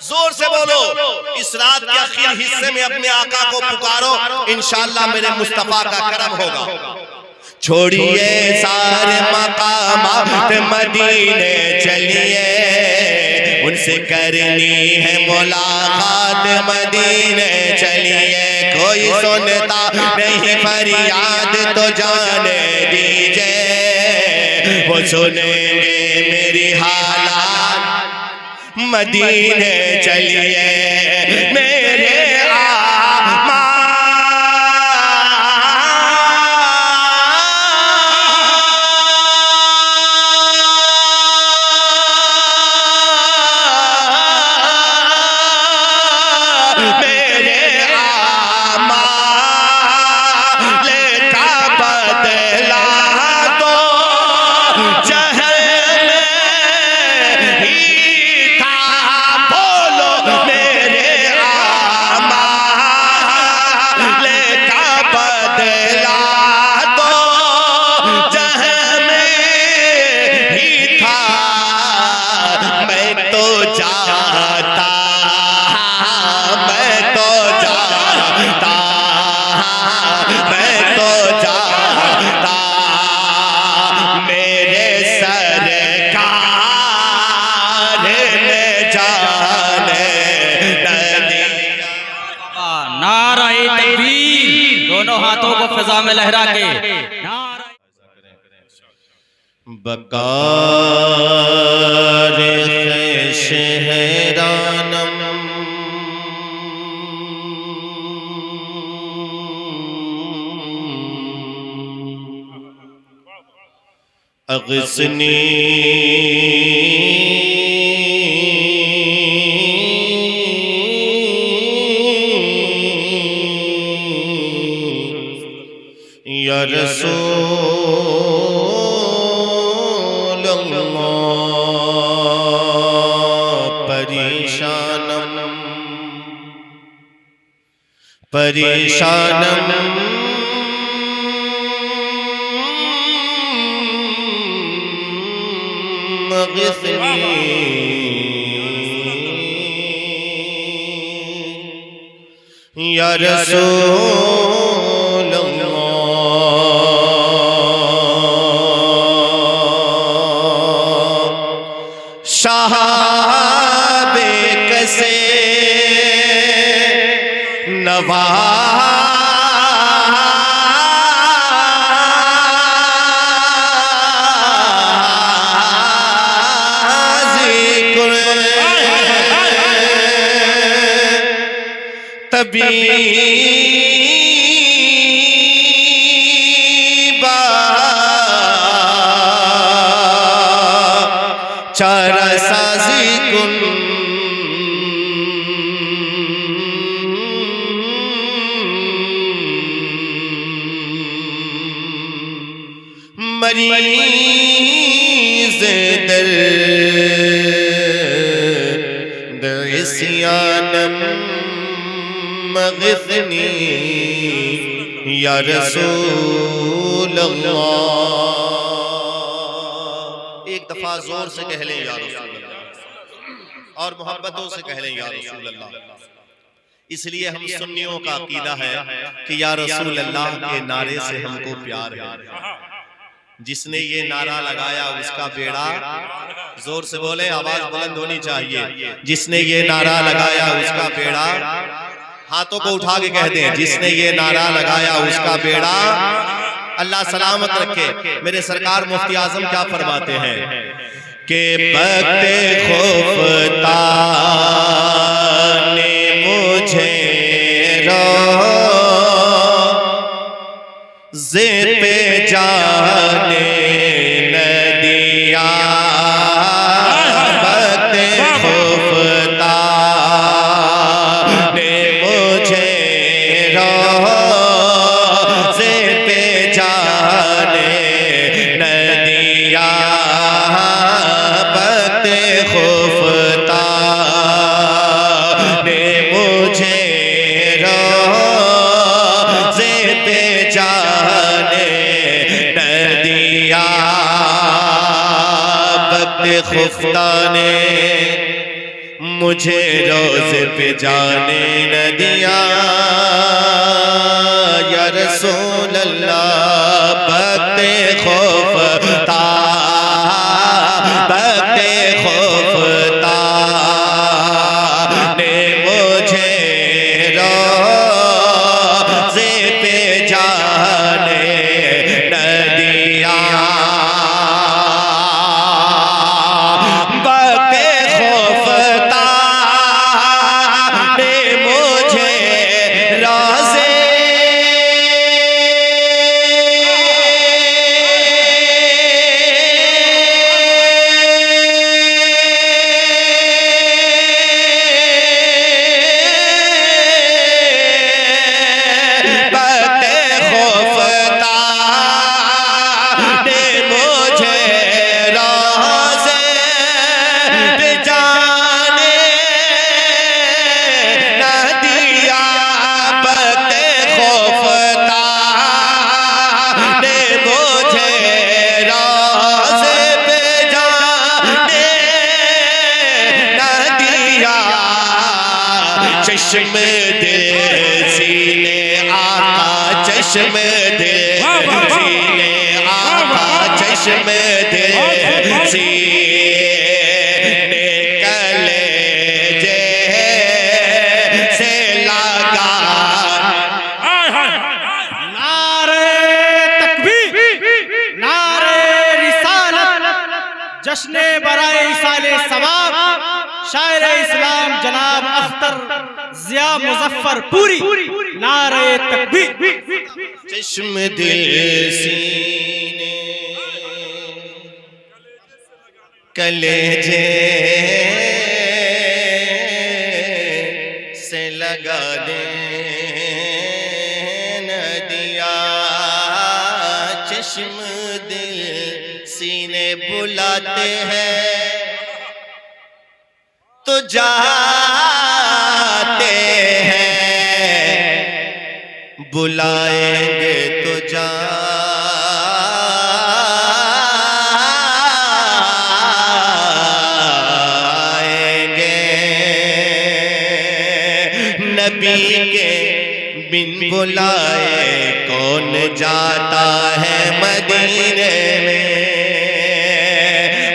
जोर से बोलो। इस रात के आखिर हिस्से में अपने आका को पुकारो, इंशाअल्लाह मेरे मुस्तफा का करम होगा। छोड़िए सारे मकामात मदीने चलिए, उनसे करनी है मुलाकात मदीने चलिए। कोई सुनता नहीं फरियाद तो जाने दीजिए, वो सुनेंगे मेरी हालात मदीने चलिए। मेरे हाथों को फिजा में लहरा के बकार शहरानम अगसनी या रसूल अल्लाह परेशानम परेशानम या रसूल शाहाबे कसे नवाज़ी तबीबा चारा साजी कुन मरीज़ दर्द इस्यानम मग़फ़नी या रसूल अल्लाह। एक दफा जोर से कह लें या रसूल अल्लाह, और मोहब्बतों से कह लें या रसूल अल्लाह। इसलिए हम सुन्नियों का अकीदा है कि या रसूल अल्लाह के नारे से हमको प्यार है। जिसने ये नारा लगाया उसका बेड़ा, जोर से बोले, आवाज बुलंद होनी चाहिए। जिसने ये नारा लगाया उसका बेड़ा, हाथों को उठा के कहते हैं, जिसने ये नारा लगाया उसका बेड़ा अल्लाह सलामत रखे। मेरे सरकार मुफ्ती आजम क्या फरमाते हैं कि बख्ते खुफ्ता ने मुझे रोज़े पे जाने न दिया। बख्ते खुफ्ता ने मुझे रोज़े पे जाने न दिया। बख्ते खुफ्ता ने मुझे रोज़े पे जाने न दिया। बख्ते खुफ्ता ने मुझे रोज़े पे जाने न दिया या रसूल अल्लाह। बक्ते खौफता ने मुझे रोज़े पे जाने न दिया। बक्ते खौफता ने मुझे रोज़े चश्म दिल सीने आका, चश्म दिल सीने आका, चश्म दिल सीने कलेजे से लगा। नारे तकबीर, नारे रिसालत, जश्ने बराए इसाले सवाब, शायर इस्लाम जनाब अख्तर जिया मुजफ्फर पूरी। नारे तकबीर। चश्म दिल सीने कलेजे से लगा दे न दिया। चश्म दिल सीने बुलाते हैं तो जाते हैं, बुलाएंगे तो जाएंगे। नबी के बिन बुलाए कौन जाता है मदीने में।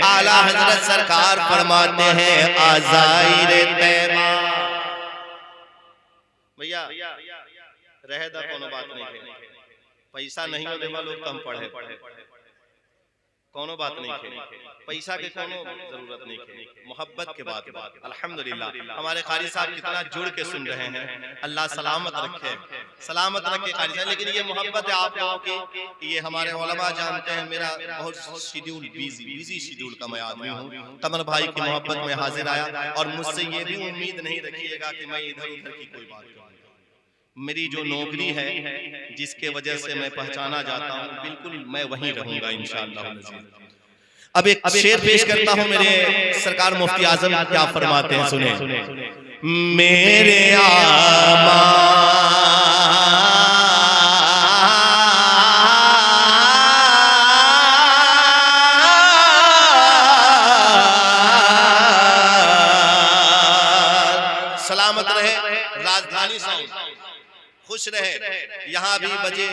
आला हजरत सरकार फरमाते हैं आज़ाइर तैबा। भैया रहेदा कोनो बात नहीं है, पैसा नहीं होने वालों कम पढ़े कोनो बात नहीं है, पैसा के कोनो जरूरत नहीं है, मोहब्बत के बात। अल्हम्दुलिल्लाह हमारे कारी साहब कितना जुड़ के सुन रहे हैं। अल्लाह सलामत रखे, सलामत रखे कारी साहब। लेकिन ये मोहब्बत है आप लोगों की, ये हमारे उलमा जानते हैं। मेरा बहुत शेड्यूल बिजी शेड्यूल का मैं आदमी हूँ। कमर भाई की मोहब्बत में हाजिर आया और मुझसे ये भी उम्मीद नहीं रखिएगा कि मैं इधर उधर की कोई बात करूँ। मेरी जो नौकरी है जिसके वजह से मैं पहचाना जाता हूँ, बिल्कुल मैं वहीं रहूंगा इंशाअल्लाह। अब एक शेर पेश करता हूँ। मेरे सरकार मुफ्ती आजम क्या फरमाते हैं, सुने। मेरे आमा सलामत रहे, राजधानी साउंड खुश रहे, यहाँ भी बजे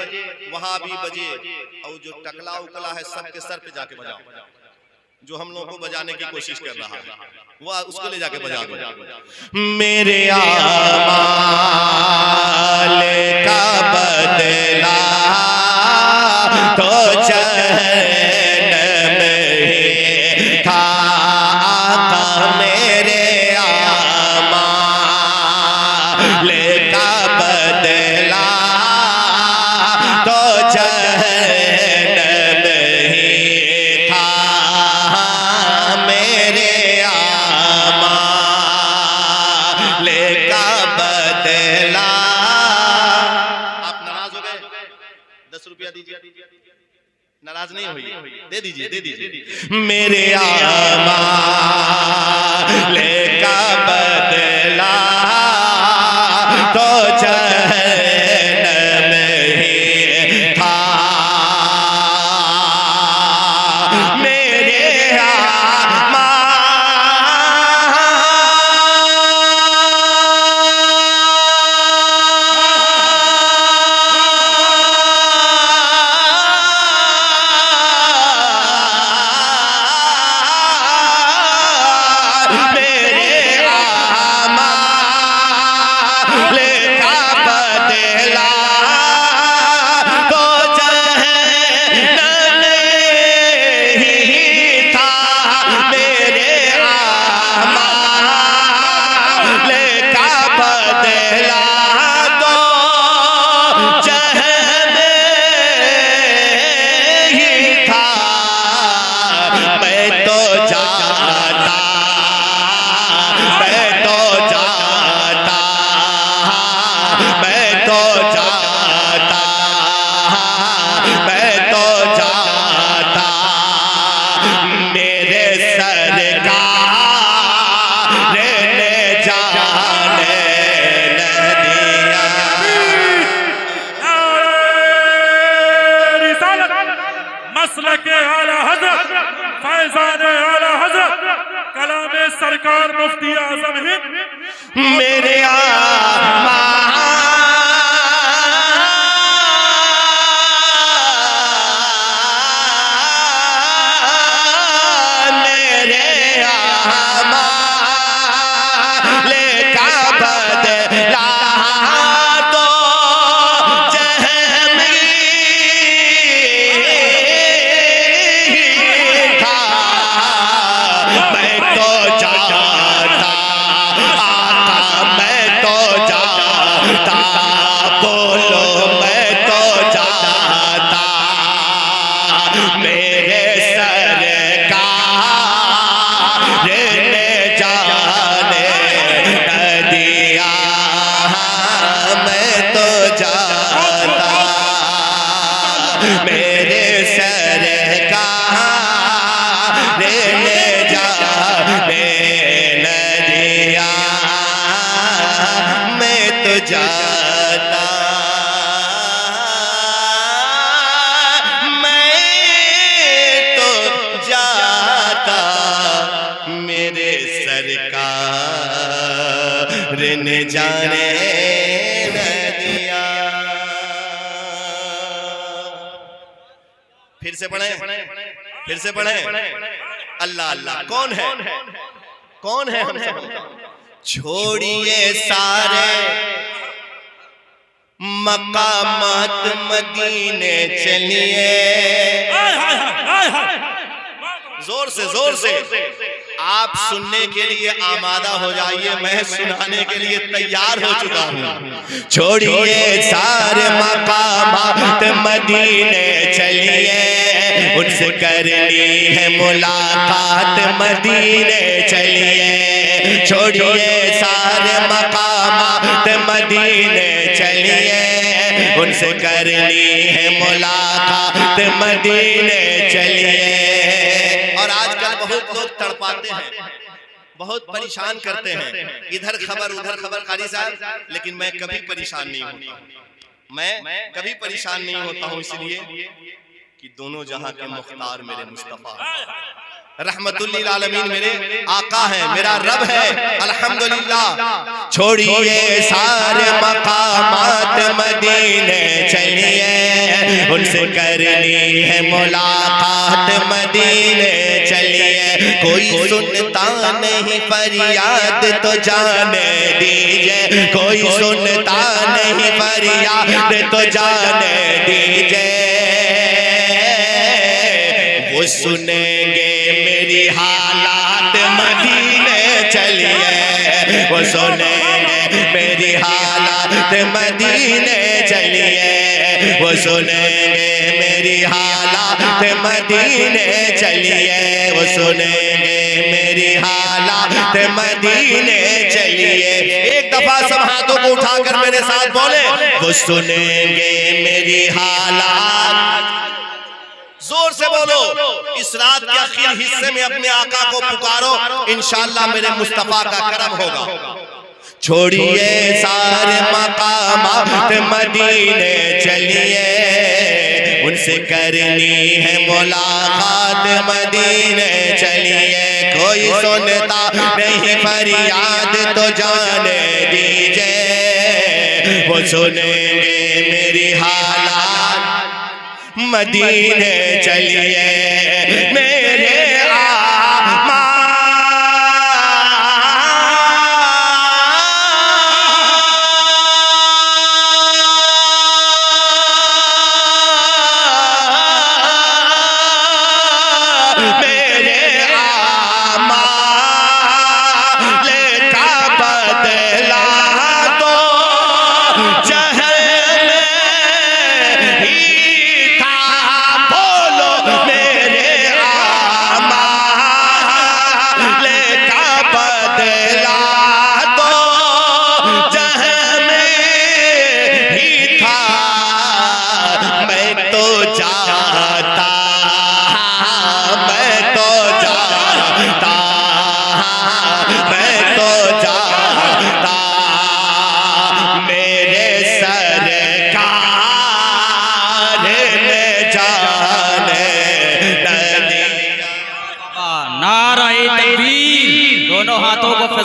वहाँ भी बजे, और जो टकला उकला है सबके सर पे जाके बजाओ। जो हम लोगों को बजाने की कोशिश कर रहा है वो उसको ले जाके बजा दो। मेरे आमाल का बदला तो जहन्नम में था आका। मेरे आमाल का बदला तो जहन्नम ही था। मेरे आमाल का बदला। आप नाराज हो गए? 10 रुपया दीजिए। नाराज नहीं हुई? दे दीजिए, दे दीजिए। मेरे आमाल का बदला तो जहन्नम ही था। मेरे आमाल मेरे आमा ने जाने न दिया। फिर से पढ़े, फिर से पढ़े। अल्लाह अल्लाह कौन है, कौन है हम सब? छोड़िए सारे मकामात मदीने चलिए। जोर से जोर से आप सुनने के लिए आमादा हो जाइए, मैं सुनाने के लिए तैयार हो चुका हूँ। छोड़िए सारे मकामात मदीने चलिए, उनसे करनी है मुलाकात मदीने चलिए। छोड़िए सारे मकामात मदीने चलिए, उनसे करनी है मुलाकात मदीने चलिए। और आजकल बहुत लोग तड़पाते हैं, बहुत परेशान करते हैं, इधर खबर उधर खबर कारी साहब, लेकिन मैं कभी परेशान नहीं होता, मैं कभी परेशान नहीं होता हूँ, इसलिए कि दोनों जहां के मुख्तार मेरे मुस्तफा रहमतुल्लिल आलमीन मेरे आका है, मेरा रब है, अल्हम्दुलिल्लाह। छोड़िए सारे मकामात मदीने चलिए, उनसे करनी है मुलाकात मदीने चलिए। कोई सुनता नहीं फरियाद तो जाने दीजिए, कोई सुनता नहीं फरियाद तो जाने दीजिए। वो सुनेंगे मेरी हालात मदीने चलिए, वो सुनेंगे मेरी हालात मदीने चलिए, वो सुनेंगे मेरी हालात मदीने चलिए, वो सुनेंगे मेरी हालात मदीने चलिए। एक दफा सब हाथों को उठाकर मेरे साथ बोले, वो सुनेंगे मेरी हालात। जोर से बोलो, इस रात के आखिरी हिस्से में अपने आका को पुकारो, इंशाअल्लाह मेरे मुस्तफा का करम होगा। छोड़िए सारे मकामात मदीने चलिए, उनसे करनी है मुलाकात मदीने चलिए। कोई सुनता नहीं फरियाद तो जाने दीजिए, वो सुनेंगे मेरी हालात मदीने चलिए। मेरे आमा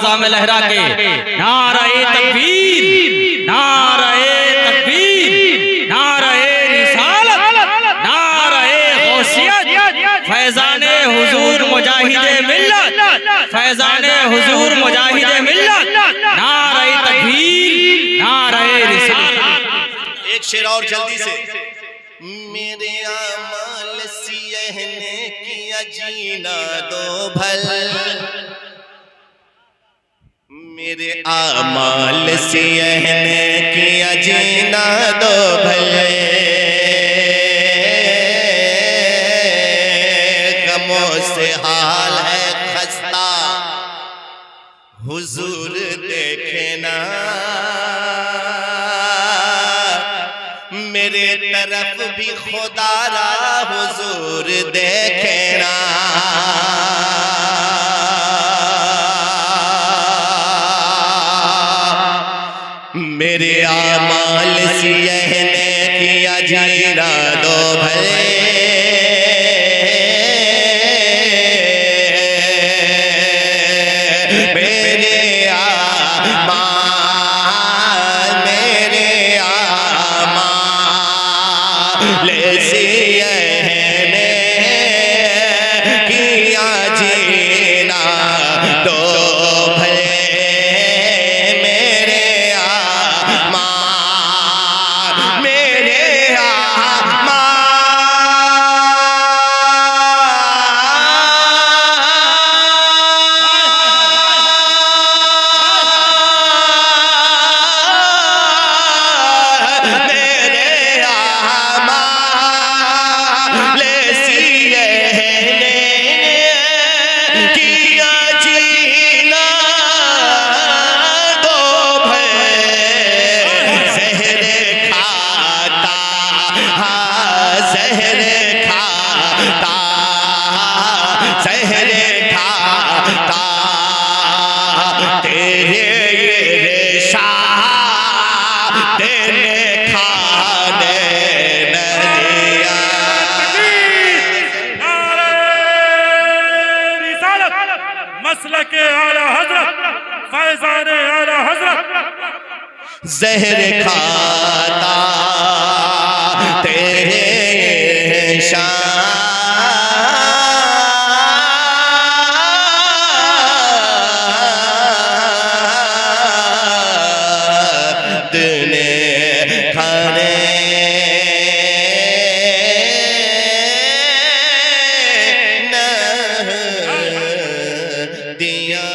फिजा में लहरा के। नारे तकबीर, नारे तकबीर, नारे रिसालत, नारे गौसियत, फैजाने हुजूर मुजाहिदे मिल्लत, फैजाने हुजूर मुजाहिदे मिल्लत, नारे तकबीर, नारे रिसालत। एक शेर और जल्दी से। मेरे आमाल सियह ने किया जीना दो भल, मेरे आमाल सियह ने किया जीना दो भल, गमों से हाल है खस्ता हुजूर देखना, मेरे तरफ भी खुदारा हुजूर देखना। मेरे आमाल सियह ने किया जीना दो भले, मेरे आमाल, मेरे आमाल सियह ने किया जीना दो भले, मेरे आमाल, मेरे मसलके आला हजरत, फैज़ाने आला हजरत, ज़हर खाता तेरे शाद ने खाने न दिया।